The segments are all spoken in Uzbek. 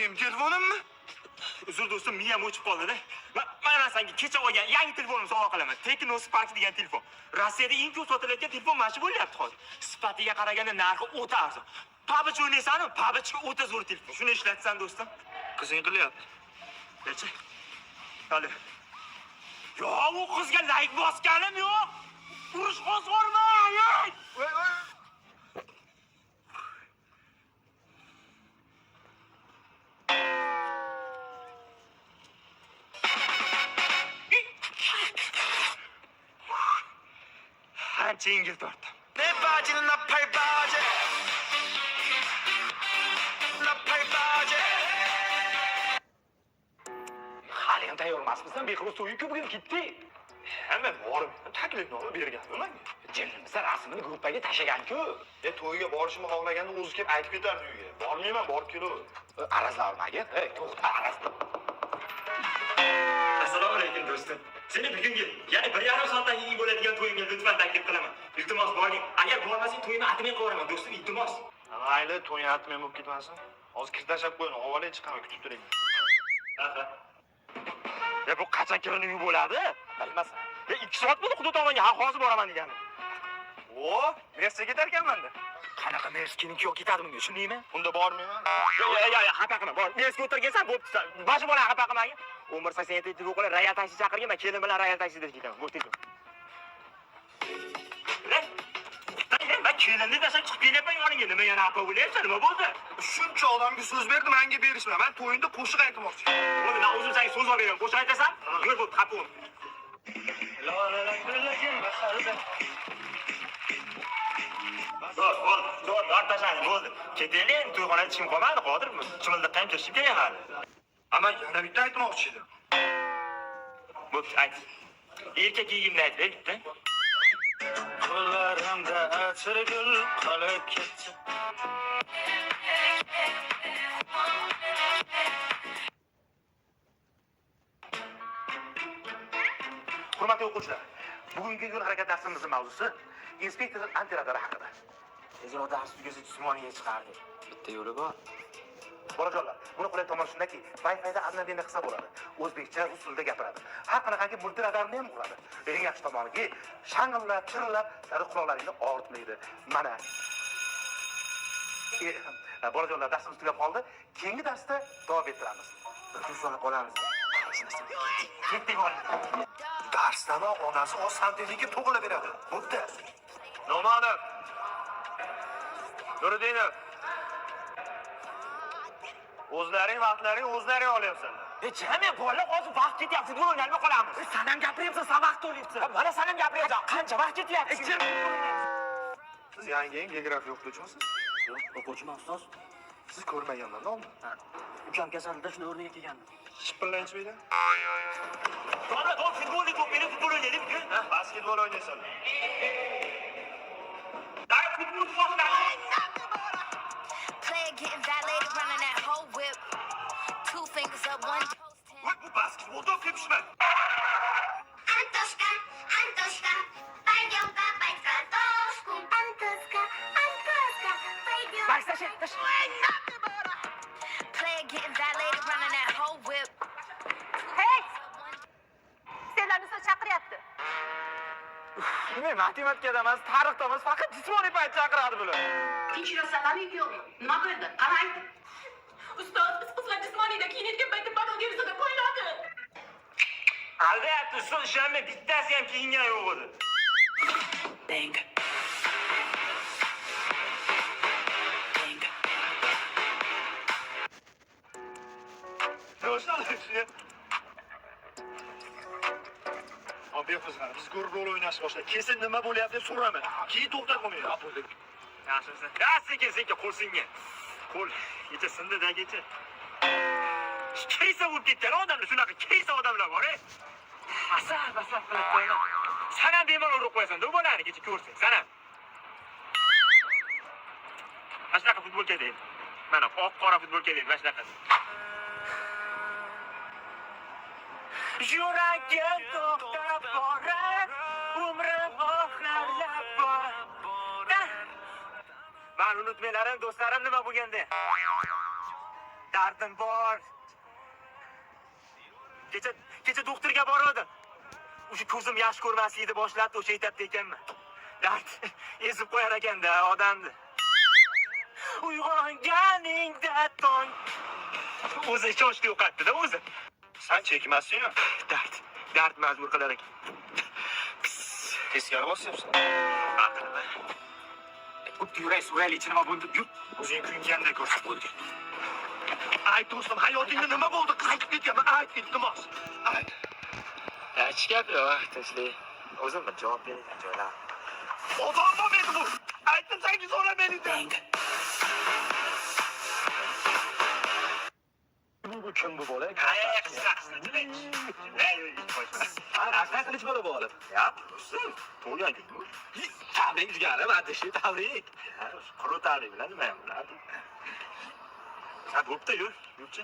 Benim telefonummi? Uzr do'stim, miyam o'chib qoldi-da. Mana senga kecha olgan yangi telefonimni sovg'a qilaman. Tecno Spark degan telefon. Rossiyada eng ko'p sotilayotgan telefon mana shu bo'lyapti hozir. Sifatiga qaraganda narxi o'ta arzon. PUBG o'ynaysanmi? PUBG o'ta zo'r telefon. Shuni ishlatsan do'stim. Qizing qilyapti. Necha? Hali. Yo, u qizga like bosganim yo'q. Urush qo'zg'orma. Voy. Ancha yengil tortdim. Ne bacını napay bacı. Napay bacı. Hali ham tayyor emasmisan? Beqilib to'yib bugun ketdi. Hamma borib taklifni olib berganman menga. Jinnimizda rasmini gruppaga tashagan-ku. To'yga borishimni xohlaganda o'zi kelib aytib ketardi uyga. Bormayman, borib kelaver. Arazlar olmagin. To'xta, arazlar. Assalomu alaykum do'stim. Seni bugungi, ya'ni 1,5 soatdan keyin bo'ladigan to'yimga lutfan taklif qilaman. Iltimos boring. Agar bormasang to'yimni atmay qo'yaman do'stim, iltimos. Mayli, to'yni atmay bo'lib ketmasin. Hozir kirtashab qo'ying, avvalay chiqaman, kutib turing. Bu qachon kirini uyib bo'ladi? Bilmasan. 2 soat bo'ldi hudud tomonga, hozir boraman deganim. Mersiga ketar ekanman-da. Qanaqa Merskining yo'q ketadimi, tushundingmi? Unda bormayman. Yo'q, xafa qilma. Bor, Merskiga o'tirgansan, bo'pti. Boshi bola xafa qilmagin. Umr 87 yil o'qilib, rayal taksi chaqirgan, men kelin bilan rayal taksida ketaman. Bo'pti. Ben kelinni tashlab chiqib kelyapman yoningga. Nima yana xafa bo'lyapsan? Nima bo'ldi? Shuncha odamga so'z berdim, menga berishma. Men to'yinda qo'shiq aytmoqchi. Bo'ldi, men o'zim senga so'z beraman. Qo'shiq aytasan? Yur, bo'pti, xafa bo'l. Zo'r, ortashadi, bo'ldi. Ketaylik, to'yxonaga chiqib qolmadi, Qodir. Chimildiqqa ham kirishib kerak hali. Ama yana bitta aytmoqchi edim. Bo'pti, ayt. Erkak kiyimni ayt, bitta. Qo'llarimda achirgul qolib ketdi. Hurmatli o'quvchilar, bugungi yo'l harakat darsimizning mavzusi inspektor antiradar haqida. Tezroq dars tugasa jismoniga chiqardi. Bitta yo'li bor. Bolajonlar, buni qulay tomoni shundaki, Wi-Fi'da obnovleniya qilsa bo'ladi. O'zbekcha usulda gapiradi. Har qanaqangi multiradarni ham qiladi. Eng yaxshi tomoniki, shang'illab, chirillab, quloqlaringni og'ritmaydi. Mana. Bolajonlar, darsimiz tugab qoldi. Keyingi darsda davom ettiramiz. Bir so'rab qolamiz. Ketdik bor. Darsdami onasi o'z santeniki tug'ilaveradi. Bo'pti. Nomanov. Nuriddinov. O'zlaring vaqtlaring o'zlaring olyapsanlar. Jamiyat bolalar hozir vaqt ketyapti, futbol o'ynamay qolamiz. Sen ham gapiryapsan, sen vaqt to'layapsan. Mana sen ham gapiryapsan. Qancha vaqt ketyapti? Siz yangi geografiya o'qituvchimisiz? Yo'q, o'quvchiman ustoz. Siz ko'rmaganman-da uni. Ukam kasalda shuni o'rniga kelgandim. Shipillanchmaydi. Mana bu futbolni to'pini futbol o'ynaylik. Basketbol o'ynaysan. Dai futbol boshlaylik. Player getting violated, running that whole whip. 2 fingers up, 1 toast. Bu basketbolda o'qiyapsizmi? Antoshka, Antoshka, пойдем копать картошку. Антошка, Антошка, пойдем. Player getting violated, running that whole whip. Hey! Sizlarni ustoz chaqiryapti. Men matematikada emas, tarixda emas, faqat jismoniy payt chaqiradi bular. Tinchirasanlarmi yo'qmi? Nima bo'ldi? Qarang. Ustoz, biz qizlar jismoniyda kiyinayotgan paytda balon derizada qo'yiladi. Aldayapti, ustoz ishonmay, bittasi ham kiyingan yo'q edi. Deng. Yoshlar. Abi qizlar, biz ko'rib rol o'ynashni boshladik. Kesin nima bo'lyapti deb so'raman. Keyin to'xtab qolmaydi. Apolik. Yaxshisi. Sekin, qo'l. Qo'l kecha sindidagi-chi. Kaysa bo'lib ketgan odamlar, shunaqa kaysa odamlar bor, Asab qilib qo'yaman. Sen ham bemalol urib qo'yasan, bu bolani kecha ko'rsang, sen ham. Mana shunaqa futbolka deydi. Mana oq-qora futbolka deydi, mana shunaqa. Yuragim to'xtab borar, umrim oxirlab bor. Men unutmaylarim, do'stlarim nima bo'lganda. dardim bor. Kecha doktorga bordim. O'sha ko'zim yaxshi ko'rmaslikni boshlabdi, o'sha aytibdi ekanman. Dard ezib qo'yar ekanda odamni. Uyg'onganingda tong. O'zi choshdi yo'qotdi-da o'zi. Sen chekmassan-ku. Dard majbur qilar ekan. Teskari bosyapsan. Aqlma. O'tdi yuray, so'raylik nima bo'ldi? Yur. O'zing kuyingandek ko'rsatib qo'yding. Ay do'stim, hayotingda nima bo'ldi? Qaytib ketganman. Ayt, iltimos. Ayt. Hech gap yo'q, tinchlik. O'zim bir javob beraylik joylar. Odam bo'lmaydi bu. Aytdim senga so'ramaydi. Bu kim bu bola? Aslan qilich bola bu olib. Ya, do'stim, to'g'ri kunmi? Tabrik jigari, madishi, tabrik. Qurut tabrik bilan nima ham bo'ladi? Ha, bo'pti, yurchi.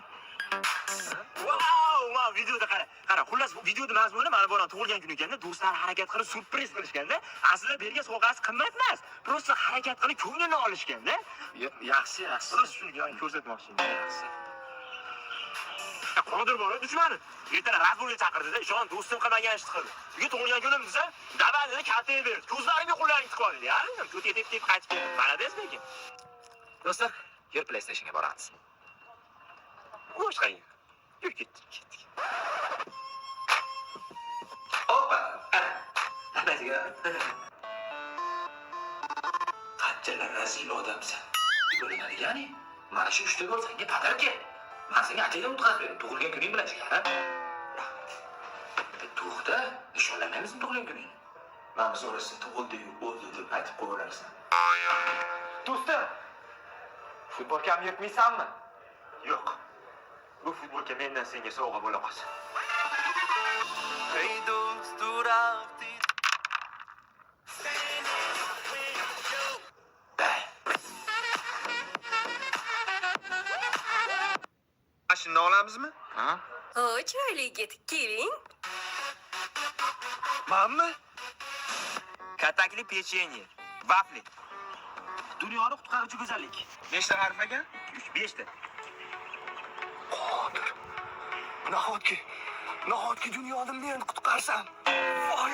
Wow, videoda qara. Qara, xullas videoda mazmuni mana bu tug'ilgan kun ekanda, do'stlar harakat qilib surpriz qilishganda, aslida bergan sovg'asi qimmat emas. Prosta harakat qilib ko'nglini olishganda, Yaxshi. prosta shuni ko'rsatmoqchi edim, yaxshi. Qodir bor, dushmani. Ertaga razborga chaqirdi-da, ishon do'stim qilmagan ishni qildi. Uyga tug'ilgan kunim desa, davlatini kaltaga berdi. Ko'zlarimga qo'llaring tiqib oldi. Yarim, ko'tga tep qaytib keldi. Mana bezlekin. Do'stlar, yur PlayStationga boramiz. Boshqa yur ketdik. Hoppa. Anasiga. Qanchalar razil odamsan. Bo'linadi, ya'ni mana shu 3 ta gol senga padarka. Men senga ataydan o'tkazib beraman. Tug'ilgan kuning bilan chiqar, ha? To'xta, nishonlamaymizmi tug'ilgan kuningni? Mana so'rasa tug'ildi-yu, o'ldi deb aytib qo'yaveramiz. Do'stim, futbolga ham yurtmaysanmi? Yo'q. Bu futbolga mendan senga sovg'a bo'la qolsin. Hey dost, du alltid. Mashina olamizmi? Ha? Chiroyli yigit, keling. Menmi? Katakli pechenye, vafli. Dunyoni qutqaruvchi go'zallik. Nechta harf ekan? 5 ta. Qodir. Nahotki dunyoni men qutqarsam. Voy,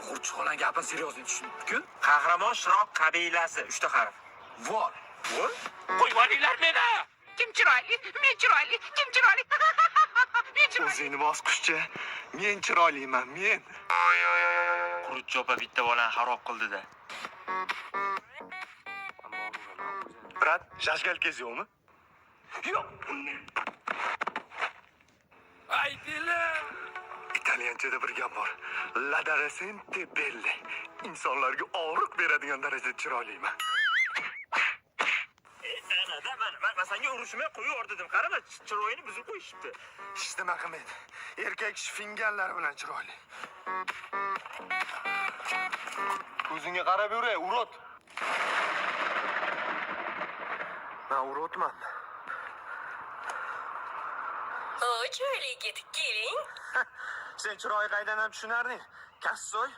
Xurch xolan gapini seriozli tushunibdi-ku. Qahramon Shiroq qabilasi 3 ta harf. voy. Voy. Qo'yvoringlar meni. Kim chiroyli? Men chiroyli. Kim chiroyli? Men chiroyli. O'zingni bosqichchi. Men chiroyliman, men. Qurutchi opa bitta bolani xarob qildi-da. Brat, jajgalkaz yo'qmi? Yo'q. Ay dilim. Italyanchada bir gap bor. La darasente belle. Insonlarga og'riq beradigan darajada chiroyliman. Man senga urushmay qo'yaverdim. Qarama, chiroyini buzib qo'yishibdi. Hech nima qilmaydi. Erkak kishi finganlari bilan chiroyli. Ko'zingga qarab yuray, urot. Men urotman. Chiroyli yigit, keling. Sen chiroyi qaydan ham tushunarding? Kassoy.